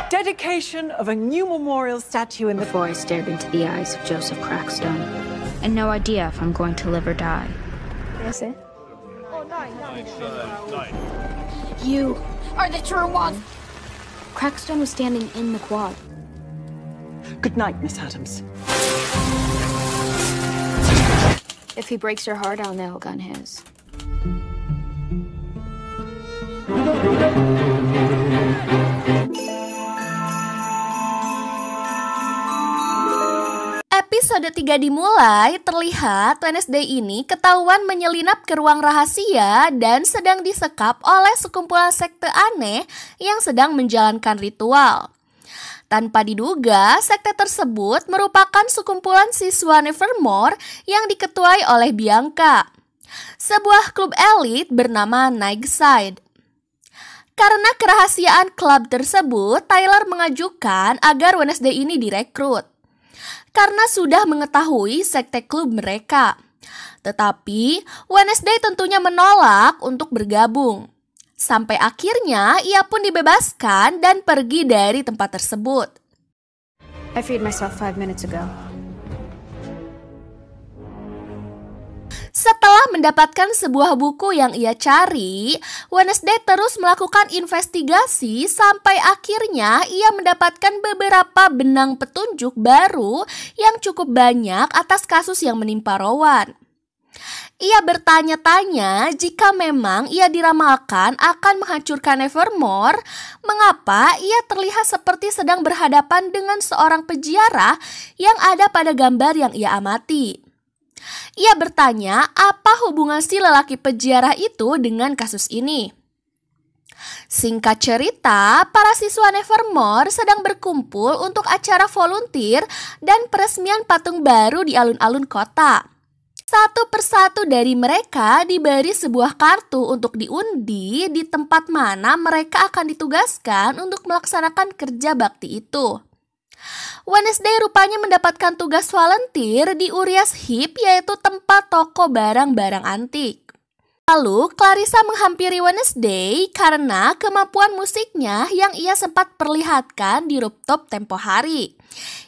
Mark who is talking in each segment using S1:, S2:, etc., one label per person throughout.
S1: Dedication of a new memorial statue in the...
S2: Before I stared into the eyes of Joseph Crackstone, and no idea if I'm going to live or die.
S3: Is it?
S2: You are the true one! Crackstone was standing in the quad.
S1: Good night, Miss Adams.
S2: If he breaks your heart, I'll nail gun his.
S4: Episode 3 dimulai, terlihat Wednesday ini ketahuan menyelinap ke ruang rahasia dan sedang disekap oleh sekumpulan sekte aneh yang sedang menjalankan ritual. Tanpa diduga, sekte tersebut merupakan sekumpulan siswa Nevermore yang diketuai oleh Bianca, sebuah klub elit bernama Nightside. Karena kerahasiaan klub tersebut, Tyler mengajukan agar Wednesday ini direkrut karena sudah mengetahui sekte klub mereka. Tetapi Wednesday tentunya menolak untuk bergabung. Sampai akhirnya ia pun dibebaskan dan pergi dari tempat tersebut.
S2: I freed myself 5 minutes ago.
S4: Setelah mendapatkan sebuah buku yang ia cari, Wednesday terus melakukan investigasi sampai akhirnya ia mendapatkan beberapa benang petunjuk baru yang cukup banyak atas kasus yang menimpa Rowan. Ia bertanya-tanya jika memang ia diramalkan akan menghancurkan Nevermore, mengapa ia terlihat seperti sedang berhadapan dengan seorang peziarah yang ada pada gambar yang ia amati. Ia bertanya apa hubungan si lelaki peziarah itu dengan kasus ini. Singkat cerita, para siswa Nevermore sedang berkumpul untuk acara volunteer dan peresmian patung baru di alun-alun kota. Satu persatu dari mereka diberi sebuah kartu untuk diundi di tempat mana mereka akan ditugaskan untuk melaksanakan kerja bakti itu. Wednesday rupanya mendapatkan tugas volunteer di Urias Heep, yaitu tempat toko barang-barang antik. Lalu Clarissa menghampiri Wednesday karena kemampuan musiknya yang ia sempat perlihatkan di rooftop tempo hari.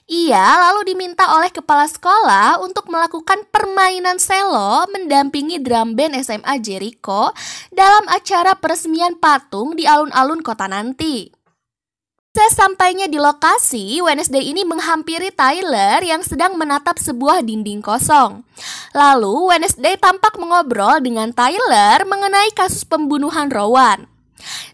S4: Ia lalu diminta oleh kepala sekolah untuk melakukan permainan selo mendampingi drum band SMA Jericho dalam acara peresmian patung di alun-alun kota nanti. Sesampainya di lokasi, Wednesday ini menghampiri Tyler yang sedang menatap sebuah dinding kosong. Lalu Wednesday tampak mengobrol dengan Tyler mengenai kasus pembunuhan Rowan.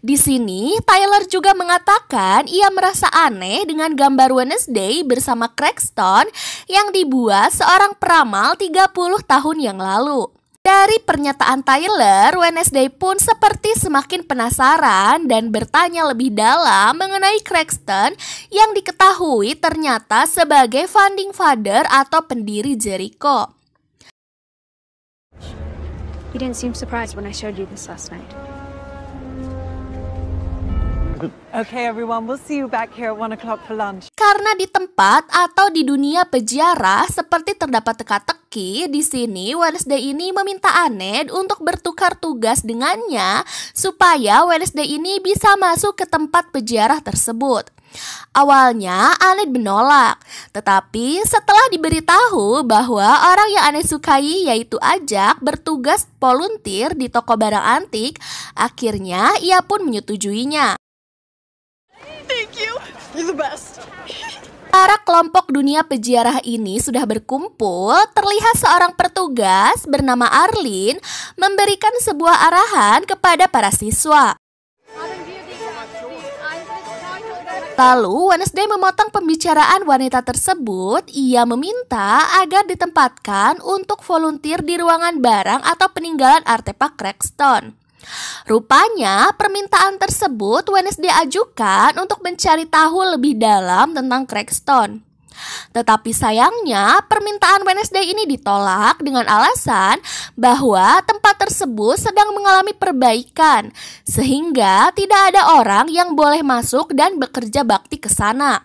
S4: Di sini, Tyler juga mengatakan ia merasa aneh dengan gambar Wednesday bersama Crackstone yang dibuat seorang peramal 30 tahun yang lalu. Dari pernyataan Tyler, Wednesday pun seperti semakin penasaran dan bertanya lebih dalam mengenai Crackstone yang diketahui ternyata sebagai founding father atau pendiri Jericho.
S2: You didn't seem surprised when I showed you this last night.
S1: Okay, everyone, we'll see you back here at 1 o'clock for lunch.
S4: Karena di tempat atau di dunia peziarah seperti terdapat teka-teki, di sini Wednesday ini meminta Annette untuk bertukar tugas dengannya supaya Wednesday ini bisa masuk ke tempat peziarah tersebut. Awalnya Annette menolak, tetapi setelah diberitahu bahwa orang yang Annette sukai yaitu Ajak bertugas volunteer di toko barang antik, akhirnya ia pun menyetujuinya.
S1: Thank you. You're the best.
S4: Para kelompok dunia peziarah ini sudah berkumpul, terlihat seorang petugas bernama Arlene memberikan sebuah arahan kepada para siswa. Lalu Wednesday memotong pembicaraan wanita tersebut. Ia meminta agar ditempatkan untuk volunteer di ruangan barang atau peninggalan artefak Crackstone. Rupanya permintaan tersebut Wednesday ajukan untuk mencari tahu lebih dalam tentang Crackstone. Tetapi sayangnya permintaan Wednesday ini ditolak dengan alasan bahwa tempat tersebut sedang mengalami perbaikan sehingga tidak ada orang yang boleh masuk dan bekerja bakti ke sana.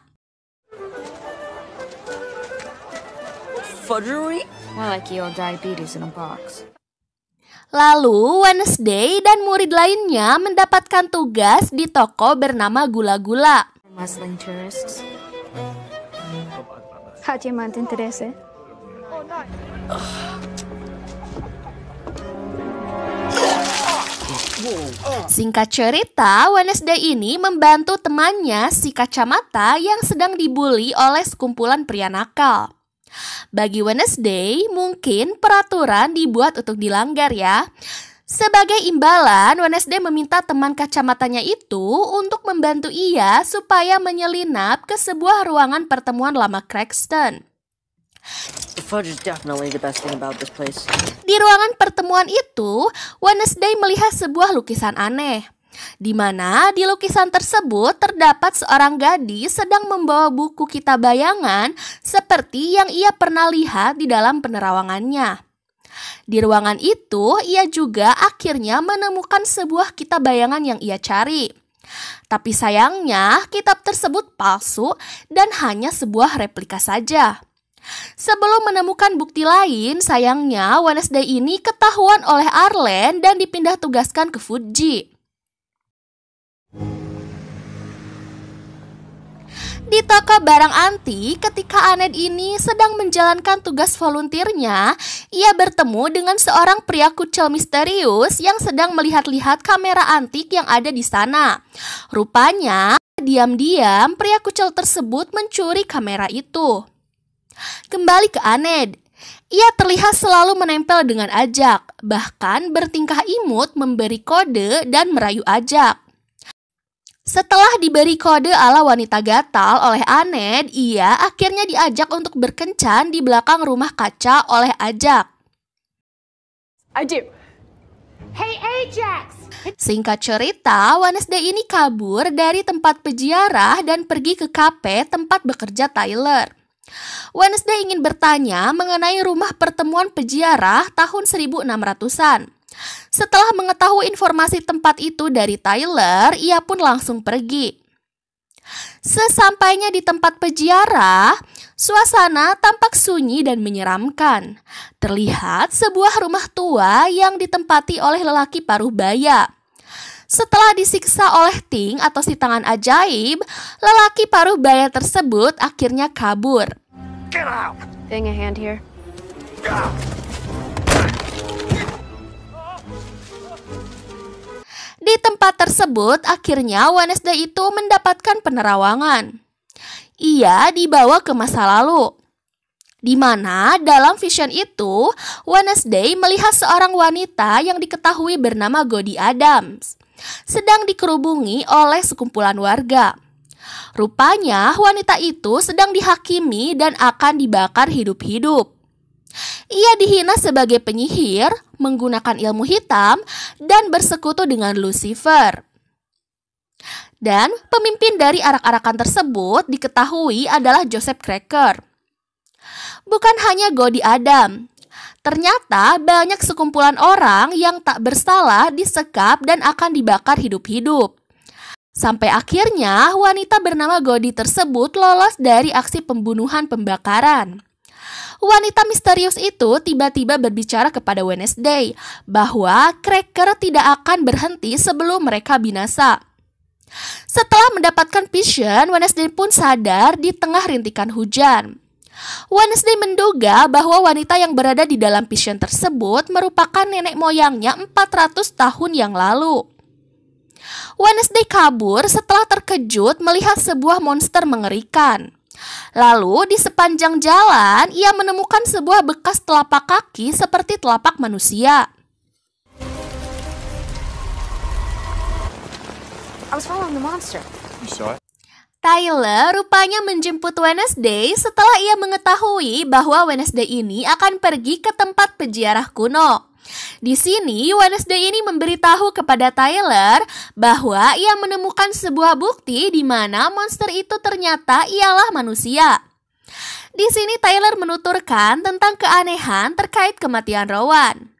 S1: Fudgery?
S2: More like your diabetes in a box.
S4: Lalu Wednesday dan murid lainnya mendapatkan tugas di toko bernama Gula-Gula.
S2: Muslim tourists.
S3: Haji interese.
S4: Singkat cerita, Wednesday ini membantu temannya si kacamata yang sedang dibully oleh sekumpulan pria nakal. Bagi Wednesday, mungkin peraturan dibuat untuk dilanggar ya. Sebagai imbalan, Wednesday meminta teman kacamatanya itu untuk membantu ia supaya menyelinap ke sebuah ruangan pertemuan lama Cragston.
S5: The fudge is definitely the best thing about this place.
S4: Di ruangan pertemuan itu, Wednesday melihat sebuah lukisan aneh, di mana di lukisan tersebut terdapat seorang gadis sedang membawa buku kitab bayangan seperti yang ia pernah lihat di dalam penerawangannya. Di ruangan itu, ia juga akhirnya menemukan sebuah kitab bayangan yang ia cari. Tapi sayangnya, kitab tersebut palsu dan hanya sebuah replika saja. Sebelum menemukan bukti lain, sayangnya Wednesday ini ketahuan oleh Arlen dan dipindah tugaskan ke Fuji. Di toko barang antik, ketika Annette ini sedang menjalankan tugas volunteernya, ia bertemu dengan seorang pria kucel misterius yang sedang melihat-lihat kamera antik yang ada di sana. Rupanya, diam-diam pria kucel tersebut mencuri kamera itu. Kembali ke Annette, ia terlihat selalu menempel dengan Ajak, bahkan bertingkah imut memberi kode dan merayu Ajak. Setelah diberi kode ala wanita gatal oleh Annette, ia akhirnya diajak untuk berkencan di belakang rumah kaca oleh Ajak.
S3: I do. Hey Ajax!
S4: Singkat cerita, Wednesday ini kabur dari tempat peziarah dan pergi ke kafe tempat bekerja Tyler. Wednesday ingin bertanya mengenai rumah pertemuan peziarah tahun 1600-an. Setelah mengetahui informasi tempat itu dari Tyler, ia pun langsung pergi. Sesampainya di tempat peziarah, suasana tampak sunyi dan menyeramkan. Terlihat sebuah rumah tua yang ditempati oleh lelaki paruh baya. Setelah disiksa oleh Ting atau si tangan ajaib, lelaki paruh baya tersebut akhirnya kabur.
S3: Thing a hand here.
S4: Di tempat tersebut, akhirnya Wednesday itu mendapatkan penerawangan. Ia dibawa ke masa lalu, di mana dalam vision itu, Wednesday melihat seorang wanita yang diketahui bernama Goldie Adams sedang dikerubungi oleh sekumpulan warga. Rupanya wanita itu sedang dihakimi dan akan dibakar hidup-hidup. Ia dihina sebagai penyihir, menggunakan ilmu hitam, dan bersekutu dengan Lucifer. Dan pemimpin dari arak-arakan tersebut diketahui adalah Joseph Cracker. Bukan hanya Goldie Adam, ternyata banyak sekumpulan orang yang tak bersalah disekap dan akan dibakar hidup-hidup. Sampai akhirnya wanita bernama Goldie tersebut lolos dari aksi pembunuhan pembakaran. Wanita misterius itu tiba-tiba berbicara kepada Wednesday bahwa Cracker tidak akan berhenti sebelum mereka binasa. Setelah mendapatkan vision, Wednesday pun sadar di tengah rintikan hujan. Wednesday menduga bahwa wanita yang berada di dalam vision tersebut merupakan nenek moyangnya 400 tahun yang lalu. Wednesday kabur setelah terkejut melihat sebuah monster mengerikan. Lalu di sepanjang jalan ia menemukan sebuah bekas telapak kaki seperti telapak manusia.
S2: I was following the monster.
S5: You saw it?
S4: Tyler rupanya menjemput Wednesday setelah ia mengetahui bahwa Wednesday ini akan pergi ke tempat peziarah kuno. Di sini, Wednesday ini memberitahu kepada Tyler bahwa ia menemukan sebuah bukti di mana monster itu ternyata ialah manusia. Di sini Tyler menuturkan tentang keanehan terkait kematian Rowan.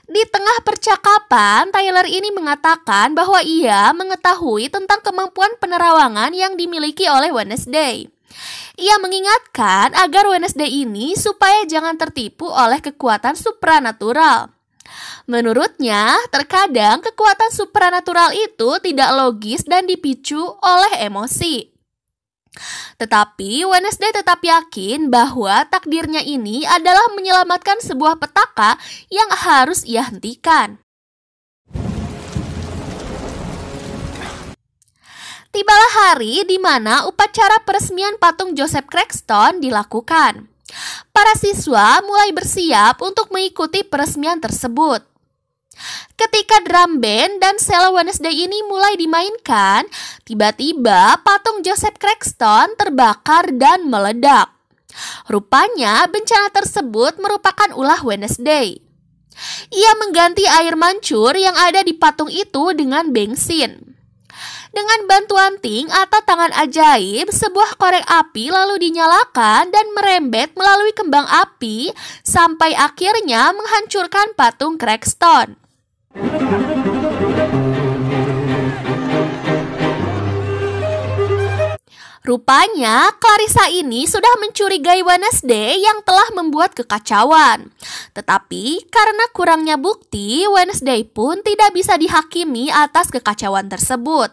S4: Di tengah percakapan, Tyler ini mengatakan bahwa ia mengetahui tentang kemampuan penerawangan yang dimiliki oleh Wednesday. Ia mengingatkan agar Wednesday ini supaya jangan tertipu oleh kekuatan supranatural. Menurutnya, terkadang kekuatan supranatural itu tidak logis dan dipicu oleh emosi. Tetapi Wednesday tetap yakin bahwa takdirnya ini adalah menyelamatkan sebuah petaka yang harus ia hentikan. Tibalah hari di mana upacara peresmian patung Joseph Crackston dilakukan. Para siswa mulai bersiap untuk mengikuti peresmian tersebut. Ketika drum band dan sel Wednesday ini mulai dimainkan, tiba-tiba patung Joseph Crackston terbakar dan meledak. Rupanya bencana tersebut merupakan ulah Wednesday. Ia mengganti air mancur yang ada di patung itu dengan bensin. Dengan bantuan Ting atau tangan ajaib, sebuah korek api lalu dinyalakan dan merembet melalui kembang api sampai akhirnya menghancurkan patung Crackston. Rupanya Clarissa ini sudah mencurigai Wednesday yang telah membuat kekacauan. Tetapi karena kurangnya bukti, Wednesday pun tidak bisa dihakimi atas kekacauan tersebut.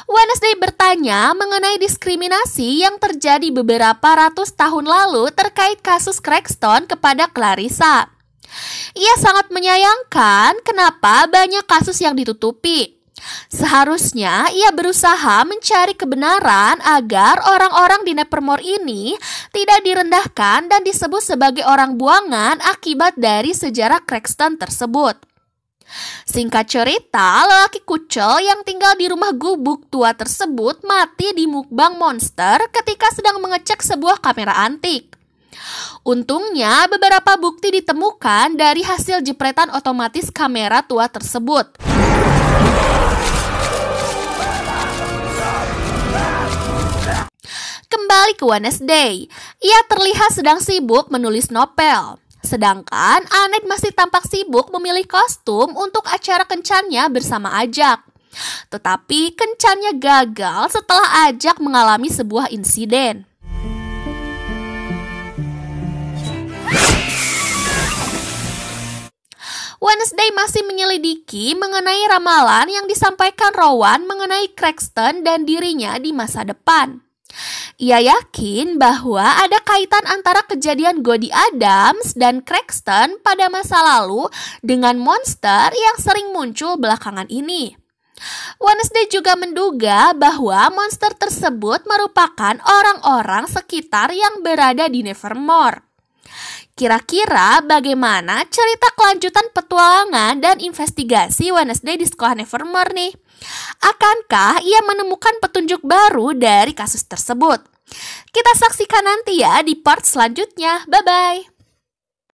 S4: Wednesday bertanya mengenai diskriminasi yang terjadi beberapa ratus tahun lalu terkait kasus Crackston kepada Clarissa. Ia sangat menyayangkan kenapa banyak kasus yang ditutupi. Seharusnya ia berusaha mencari kebenaran agar orang-orang di Nevermore ini tidak direndahkan dan disebut sebagai orang buangan akibat dari sejarah Crackston tersebut. Singkat cerita, lelaki kucel yang tinggal di rumah gubuk tua tersebut mati di mukbang monster ketika sedang mengecek sebuah kamera antik. Untungnya, beberapa bukti ditemukan dari hasil jepretan otomatis kamera tua tersebut. Kembali ke Wednesday, ia terlihat sedang sibuk menulis novel. Sedangkan Annette masih tampak sibuk memilih kostum untuk acara kencannya bersama Ajak. Tetapi kencannya gagal setelah Ajak mengalami sebuah insiden. Wednesday masih menyelidiki mengenai ramalan yang disampaikan Rowan mengenai Crackston dan dirinya di masa depan. Ia yakin bahwa ada kaitan antara kejadian Gody Adams dan Crackston pada masa lalu dengan monster yang sering muncul belakangan ini. Wednesday juga menduga bahwa monster tersebut merupakan orang-orang sekitar yang berada di Nevermore. Kira-kira bagaimana cerita kelanjutan petualangan dan investigasi Wednesday di sekolah Nevermore nih? Akankah ia menemukan petunjuk baru dari kasus tersebut? Kita saksikan nanti ya di part selanjutnya. Bye-bye!